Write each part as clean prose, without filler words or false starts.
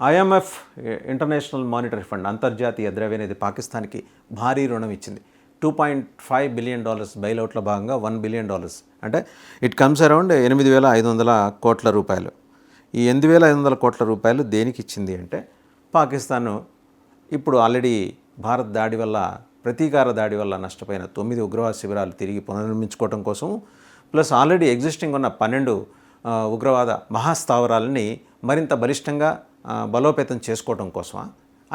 IMF international monetary fund అంతర్జాతీయ ద్రవ్యనిధి పాకిస్తాన్కి భారీ రుణం ఇచ్చింది. $2.5 బిలియన్ బైలౌట్లో భాగంగా $1 బిలియన్, అంటే ఇట్ కమ్స్ అరౌండ్ 8,500 కోట్ల రూపాయలు. ఈ 8,500 కోట్ల రూపాయలు దేనికి ఇచ్చింది అంటే, పాకిస్తాన్ ఇప్పుడు ఆల్రెడీ భారత్ దాడి వల్ల, ప్రతీకార దాడి వల్ల నష్టపోయిన 9 ఉగ్రవాద శిబిరాలు తిరిగి పునర్నిర్మించుకోవడం కోసం, ప్లస్ ఆల్రెడీ ఎగ్జిస్టింగ్ ఉన్న 12 ఉగ్రవాద మహాస్థావరాలని మరింత బలిష్టంగా బలోపేతం చేసుకోవడం కోసమా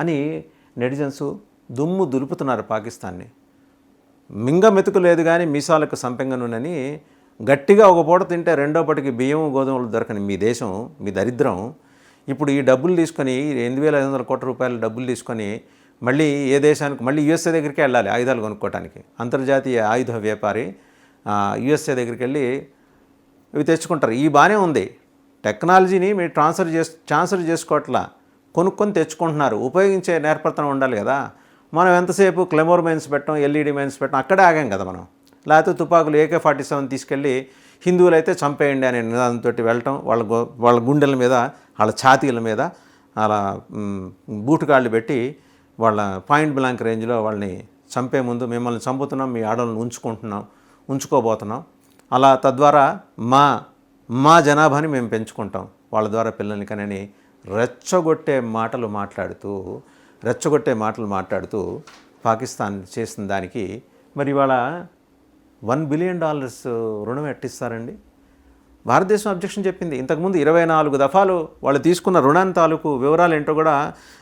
అని నెటిజన్స్ దుమ్ము దులుపుతున్నారు పాకిస్తాన్ని. మింగ మెతుకు లేదు కానీ మీసాలకు సంపెంగ నూనెని గట్టిగా ఒక పూట తింటే రెండో పటికి బియ్యం గోధుమలు దొరకని మీ దేశం, మీ దరిద్రం ఇప్పుడు ఈ డబ్బులు తీసుకొని 8,500 కోట్ల రూపాయల డబ్బులు తీసుకొని మళ్ళీ ఏ దేశానికి, మళ్ళీ యుఎస్ఏ దగ్గరికి వెళ్ళాలి ఆయుధాలు కొనుక్కోవడానికి. అంతర్జాతీయ ఆయుధ వ్యాపారి యుఎస్ఏ దగ్గరికి వెళ్ళి ఇవి తెచ్చుకుంటారు. ఈ బాగానే ఉంది, టెక్నాలజీని మీరు ట్రాన్స్ఫర్ చేసుకోవట్లా, కొనుక్కొని తెచ్చుకుంటున్నారు. ఉపయోగించే నేర్పడతనం ఉండాలి కదా. మనం ఎంతసేపు క్లెమోర్ మైన్స్ పెట్టడం, ఎల్ఈడి మైన్స్ పెట్టడం, అక్కడే ఆగాం కదా మనం. లేకపోతే తుపాకులు AK-47 తీసుకెళ్ళి హిందువులు అయితే చంపేయండి అనే నినాదంతో వెళ్ళటం, వాళ్ళ గుండెల మీద, వాళ్ళ ఛాతీల మీద అలా బూటుకాళ్ళు పెట్టి వాళ్ళ పాయింట్ బ్లాంక్ రేంజ్లో వాళ్ళని చంపే ముందు మిమ్మల్ని చంపుతున్నాం, మీ ఆడవాళ్ళని ఉంచుకోబోతున్నాం, అలా తద్వారా మా జనాభాని మేము పెంచుకుంటాం, వాళ్ళ ద్వారా పిల్లల్ని కనని రెచ్చగొట్టే మాటలు మాట్లాడుతూ పాకిస్తాన్ చేసిన దానికి మరి ఇవాళ $1 బిలియన్ రుణం ఎట్టిస్తారండి? భారతదేశం అబ్జెక్షన్ చెప్పింది. ఇంతకుముందు 24 దఫాలు వాళ్ళు తీసుకున్న రుణాన్ని తాలూకు వివరాలు ఏంటో కూడా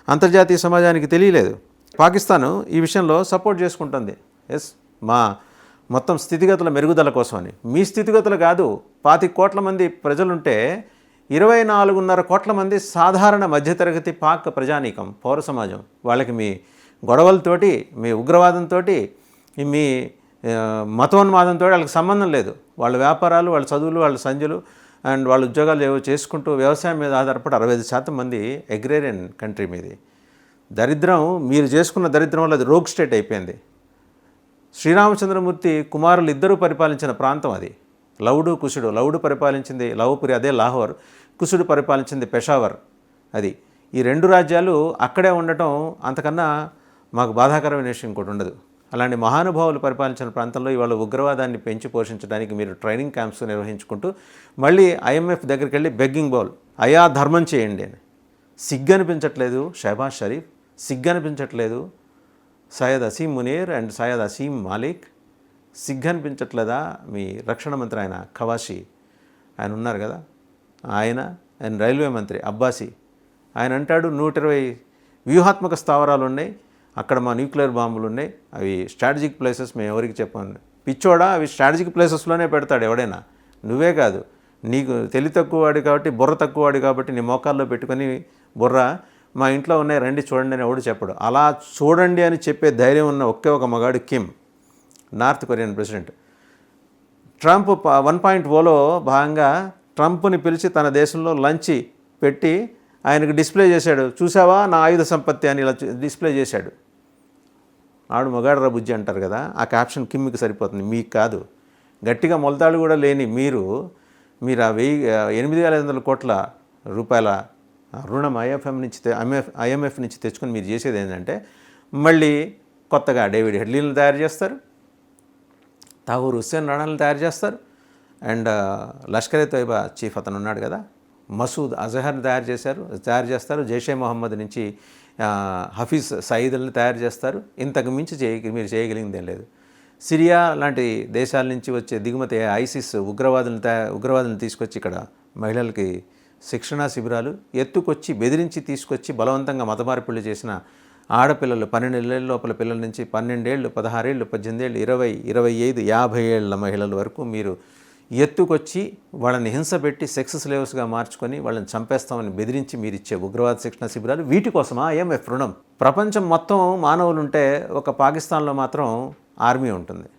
అంతర్జాతీయ సమాజానికి తెలియలేదు. పాకిస్తాన్ ఈ విషయంలో సపోర్ట్ చేసుకుంటుంది. ఎస్, మా మొత్తం స్థితిగతుల మెరుగుదల కోసమని. మీ స్థితిగతులు కాదు, 25 కోట్ల మంది ప్రజలుంటే 24.5 కోట్ల మంది సాధారణ మధ్యతరగతి పాక్ ప్రజానీకం, పౌర సమాజం. వాళ్ళకి మీ గొడవలతోటి, మీ ఉగ్రవాదంతో, మీ మతోన్మాదంతో వాళ్ళకి సంబంధం లేదు. వాళ్ళ వ్యాపారాలు, వాళ్ళ చదువులు, వాళ్ళ సంధ్యలు అండ్ వాళ్ళ ఉద్యోగాలు ఏవో చేసుకుంటూ వ్యవసాయం మీద ఆధారపడి 65% మంది అగ్రేరియన్ కంట్రీ మీది. దరిద్రం, మీరు చేసుకున్న దరిద్రం వల్ల అది రోగ్ స్టేట్ అయిపోయింది. శ్రీరామచంద్రమూర్తి కుమారులు ఇద్దరూ పరిపాలించిన ప్రాంతం అది. లవుడు, కుశుడు. లవుడు పరిపాలించింది లవపురి, అదే లాహోర్. కుశుడు పరిపాలించింది పెషావర్. అది ఈ 2 రాజ్యాలు అక్కడే ఉండటం అంతకన్నా మాకు బాధాకరమైన విషయం ఇంకోటి ఉండదు. అలాంటి మహానుభావులు పరిపాలించిన ప్రాంతంలో ఇవాళ ఉగ్రవాదాన్ని పెంచి పోషించడానికి మీరు ట్రైనింగ్ క్యాంప్స్ నిర్వహించుకుంటూ మళ్ళీ IMF దగ్గరికి వెళ్ళి బెగ్గింగ్ బౌల్, అయా ధర్మం చేయండి అని. సిగ్గనిపించట్లేదు షహబాజ్ షరీఫ్? సిగ్గనిపించట్లేదు సయ్యద్ అసీం మునీర్ అండ్ సయ్యద్ అసీం మాలిక్? సిగ్గనిపించట్లేదా మీ రక్షణ మంత్రి ఆయన ఖవాషీ, ఆయన ఉన్నారు కదా, ఆయన రైల్వే మంత్రి అబ్బాసీ, ఆయన అంటాడు 120 వ్యూహాత్మక స్థావరాలు ఉన్నాయి, అక్కడ మా న్యూక్లియర్ బాంబులు ఉన్నాయి, అవి స్ట్రాటజిక్ ప్లేసెస్, మేము ఎవరికి చెప్పండి. పిచ్చోడా, అవి స్ట్రాటజిక్ ప్లేసెస్లోనే పెడతాడు ఎవడైనా. నువ్వే కాదు, నీకు తెలివి తక్కువవాడు కాబట్టి, బుర్ర తక్కువవాడు కాబట్టి నీ మోకాల్లో పెట్టుకొని బుర్ర మా ఇంట్లో ఉన్నాయి రండి చూడండి అని ఎవడు చెప్పడు. అలా చూడండి అని చెప్పే ధైర్యం ఉన్న ఒకే ఒక మగాడు Kim, North Korean president. Trump 1.0లో భాగంగా ట్రంప్ని పిలిచి తన దేశంలో లంచ్ పెట్టి ఆయనకు డిస్ప్లే చేశాడు. చూసావా నా ఆయుధ సంపత్తి అని ఇలా డిస్ప్లే చేశాడు. ఆడు మగాడు బుజ్జి అంటారు కదా, ఆ క్యాప్షన్ కిమ్కి సరిపోతుంది, మీకు కాదు. గట్టిగా మొలతాడు కూడా లేని మీరు ఆ 8,500 కోట్ల రూపాయల రుణం IMF నుంచి తెచ్చుకొని మీరు చేసేది ఏంటంటే, మళ్ళీ కొత్తగా డేవిడ్ హెడ్లీలను తయారు చేస్తారు, తాహూర్ హుస్సేన్ రాణాలను తయారు చేస్తారు, అండ్ లష్కరే తోయిబా చీఫ్ అతను ఉన్నాడు కదా, మసూద్ అజహర్ని తయారు చేస్తారు. జైషే మొహమ్మద్ నుంచి హఫీజ్ సయీద్ని తయారు చేస్తారు. ఇంతకు మించి మీరు చేయగలిగింది ఏం లేదు. సిరియా లాంటి దేశాల నుంచి వచ్చే దిగుమతి ఐసిస్ ఉగ్రవాదులను తీసుకొచ్చి ఇక్కడ మహిళలకి శిక్షణా శిబిరాలు ఎత్తుకొచ్చి బెదిరించి తీసుకొచ్చి బలవంతంగా మత మార్పిళ్ళు చేసిన ఆడపిల్లలు 12 ఏళ్ళ లోపల పిల్లల నుంచి 12 ఏళ్ళు, 16 ఏళ్ళు, 18 ఏళ్ళు, 20, 25, 50 ఏళ్ళ మహిళల వరకు మీరు ఎత్తుకొచ్చి వాళ్ళని హింసపెట్టి సెక్స్ స్లేవ్స్గా మార్చుకొని వాళ్ళని చంపేస్తామని బెదిరించి మీరు ఇచ్చే ఉగ్రవాద శిక్షణ శిబిరాలు, వీటి కోసమా IMF రుణం? ప్రపంచం మొత్తం మానవులుంటే ఒక పాకిస్తాన్లో మాత్రం ఆర్మీ ఉంటుంది.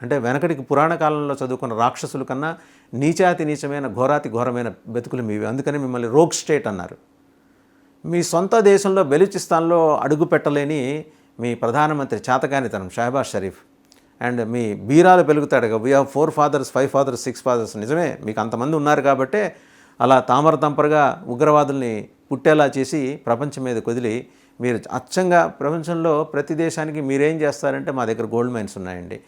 అంటే వెనకటికి పురాణ కాలంలో చదువుకున్న రాక్షసుల కన్నా నీచాతి నీచమైన ఘోరమైన బతుకులు మీవి. అందుకని మిమ్మల్ని రోగ్ స్టేట్ అన్నారు. మీ సొంత దేశంలో బెలూచిస్తాన్లో అడుగు పెట్టలేని మీ ప్రధానమంత్రి చేతకానితనం షహబాజ్ షరీఫ్ అండ్ మీ బీరాలు పెరుగుతాడు. We have 4 fathers, 5 fathers, 6 fathers. నిజమే, మీకు అంతమంది ఉన్నారు కాబట్టే అలా తామరతంపరగా ఉగ్రవాదుల్ని పుట్టేలా చేసి ప్రపంచం మీద వదిలి మీరు అచ్చంగా ప్రపంచంలో ప్రతి దేశానికి మీరేం చేస్తారంటే మా దగ్గర గోల్డ్ మైన్స్ ఉన్నాయండి,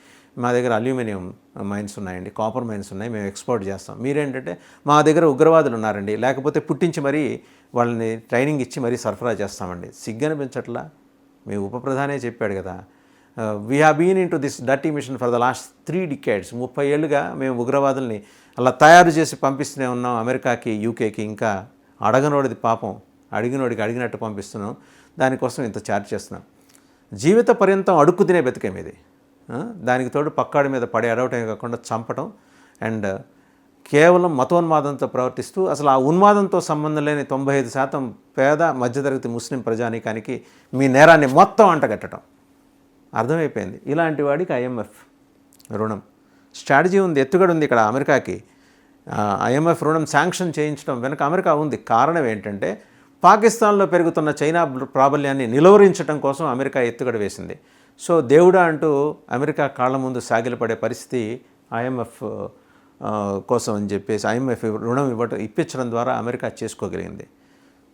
మా దగ్గర అల్యూమినియం మైన్స్ ఉన్నాయండి, కాపర్ మైన్స్ ఉన్నాయి, మేము ఎక్స్పోర్ట్ చేస్తాం. మీరేంటంటే మా దగ్గర ఉగ్రవాదులు ఉన్నారండి, లేకపోతే పుట్టించి మరీ వాళ్ళని ట్రైనింగ్ ఇచ్చి మరీ సరఫరా చేస్తామండి. సిగ్గనిపించట్లా? మీ ఉప ప్రధానే చెప్పాడు కదా, we have been into this dirty mission for the last 3 decades. 30 ఏళ్ళుగా మేము ఉగ్రవాదుల్ని అలా తయారు చేసి పంపిస్తూనే ఉన్నాం అమెరికాకి, యూకేకి. ఇంకా అడగనోడిది పాపం, అడిగినోడికి అడిగినట్టు పంపిస్తున్నాం. దానికోసం ఇంత ఛార్జ్ చేస్తున్నాం. జీవిత పర్యంతం అడుక్కు తినే బతికేం ఇది. దానికి తోడు పక్కాడి మీద పడే అడవటమే కాకుండా చంపటం అండ్ కేవలం మతోన్మాదంతో ప్రవర్తిస్తూ అసలు ఆ ఉన్మాదంతో సంబంధం లేని 95% పేద మధ్యతరగతి ముస్లిం ప్రజానీకానికి మీ నేరాన్ని మొత్తం అంటగట్టడం అర్థమైపోయింది. ఇలాంటి వాడికి IMF రుణం స్ట్రాటజీ ఉంది, ఎత్తుగడ ఉంది. ఇక్కడ అమెరికాకి IMF రుణం శాంక్షన్ చేయించడం వెనక అమెరికా ఉంది. కారణం ఏంటంటే పాకిస్తాన్లో పెరుగుతున్న చైనా ప్రాబల్యాన్ని నిలువరించడం కోసం అమెరికా ఎత్తుగడ వేసింది. సో దేవుడా అంటూ అమెరికా కాళ్ళ ముందు సాగిలపడే పరిస్థితి IMF కోసం అని చెప్పేసి IMF రుణం ఇప్పించడం ద్వారా అమెరికా చేసుకోగలిగింది.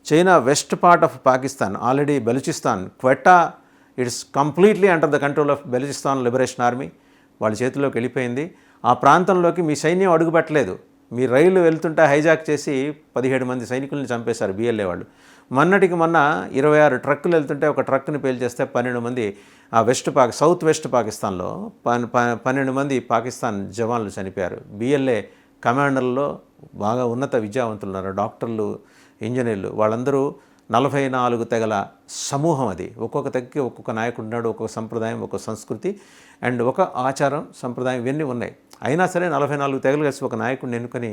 China west part of Pakistan, already Balochistan, Quetta, it's completely under the control of Balochistan liberation army, వాళ్ళ చేతిలోకి వెళ్ళిపోయింది. ఆ ప్రాంతంలోకి మీ సైన్యం అడుగుపెట్టలేదు. మీ రైలు వెళ్తుంటే హైజాక్ చేసి 17 మంది సైనికుల్ని చంపేశారు BLA వాళ్ళు. మొన్నటికి మొన్న 26 ట్రక్కులు వెళ్తుంటే ఒక ట్రక్ని పేల్చేస్తే 12 మంది సౌత్ వెస్ట్ పాకిస్తాన్లో 12 మంది పాకిస్తాన్ జవాన్లు చనిపోయారు. BLA కమాండర్లో బాగా ఉన్నత విద్యావంతులు ఉన్నారు, డాక్టర్లు, ఇంజనీర్లు. వాళ్ళందరూ 44 తెగల సమూహం. అది ఒక్కొక్క తెగకి ఒక్కొక్క నాయకుడు ఉన్నాడు, ఒక్కొక్క సంప్రదాయం, ఒక్కొక్క సంస్కృతి అండ్ ఒక ఆచారం, సంప్రదాయం ఇవన్నీ ఉన్నాయి. అయినా సరే 44 తెగలు కలిసి ఒక నాయకుడిని ఎన్నుకొని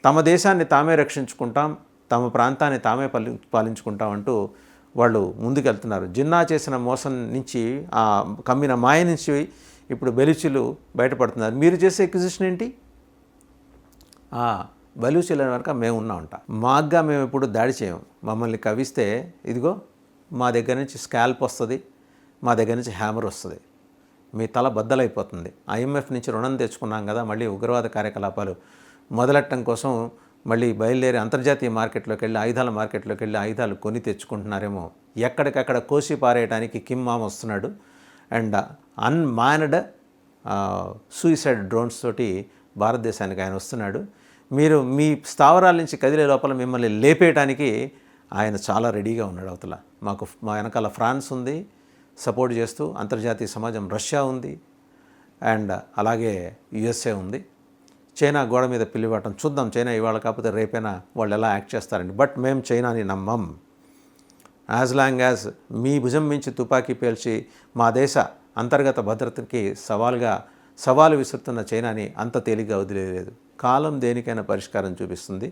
తమ దేశాన్ని తామే రక్షించుకుంటాం, తమ ప్రాంతాన్ని తామే పాలించుకుంటాం అంటూ వాళ్ళు ముందుకెళ్తున్నారు. జిన్నా చేసిన మోసం నుంచి, ఆ కమ్మిన మాయ నుంచి ఇప్పుడు బెలూచీలు బయటపడుతున్నారు. మీరు చేసే ఎక్విజిషన్ ఏంటి? బలూచీల వెనక మేము ఉన్నామంట. మాగ్గా మేము ఎప్పుడు దాడి చేయము. మమ్మల్ని కవిస్తే ఇదిగో మా దగ్గర నుంచి స్కాల్ప్ వస్తుంది, మా దగ్గర నుంచి హ్యామర్ వస్తుంది, మీ తల బద్దలైపోతుంది. IMF నుంచి రుణం తెచ్చుకున్నాం కదా, మళ్ళీ ఉగ్రవాద కార్యకలాపాలు మొదలెట్టడం కోసం మళ్ళీ బయలుదేరి అంతర్జాతీయ మార్కెట్లోకి వెళ్ళి, ఆయుధాల మార్కెట్లోకి వెళ్ళి ఆయుధాలు కొని తెచ్చుకుంటున్నారేమో. ఎక్కడికక్కడ కోసి పారేయడానికి కిమ్ మామ్ వస్తున్నాడు అండ్ అన్మాన్డ్ సూయిసైడ్ డ్రోన్స్ తోటి భారతదేశానికి ఆయన వస్తున్నాడు. మీరు మీ స్థావరాల నుంచి కదిలే లోపల మిమ్మల్ని లేపేయడానికి ఆయన చాలా రెడీగా ఉన్నాడు. అవతల మా వెనకాల ఫ్రాన్స్ ఉంది సపోర్ట్ చేస్తూ, అంతర్జాతీయ సమాజం రష్యా ఉంది అండ్ అలాగే USA ఉంది. చైనా గోడ మీద పిల్లివాటం చూద్దాం. చైనా ఇవాళ కాకపోతే రేపైనా వాళ్ళు ఎలా యాక్ట్ చేస్తారండి. బట్ మేము చైనాని నమ్మం. యాజ్ లాంగ్ యాజ్ మీ భుజం మించి తుపాకీ పేల్చి మా దేశ అంతర్గత భద్రతకి సవాలు విసురుతున్న చైనాని అంత తేలిగ్గా వదిలేదు. కాలం దేనికైనా పరిష్కారం చూపిస్తుంది.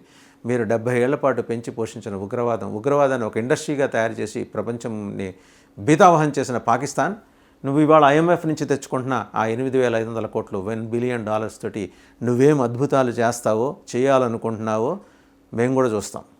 మీరు 70 ఏళ్ల పాటు పెంచి పోషించిన ఉగ్రవాదాన్ని ఒక ఇండస్ట్రీగా తయారు చేసి ప్రపంచంని బీతావహం చేసిన పాకిస్తాన్, నువ్వు ఇవాళ IMF నుంచి తెచ్చుకుంటున్న ఆ 8,500 కోట్లు $1 బిలియన్ తోటి నువ్వేం అద్భుతాలు చేయాలనుకుంటున్నావో మేము కూడా చూస్తాం.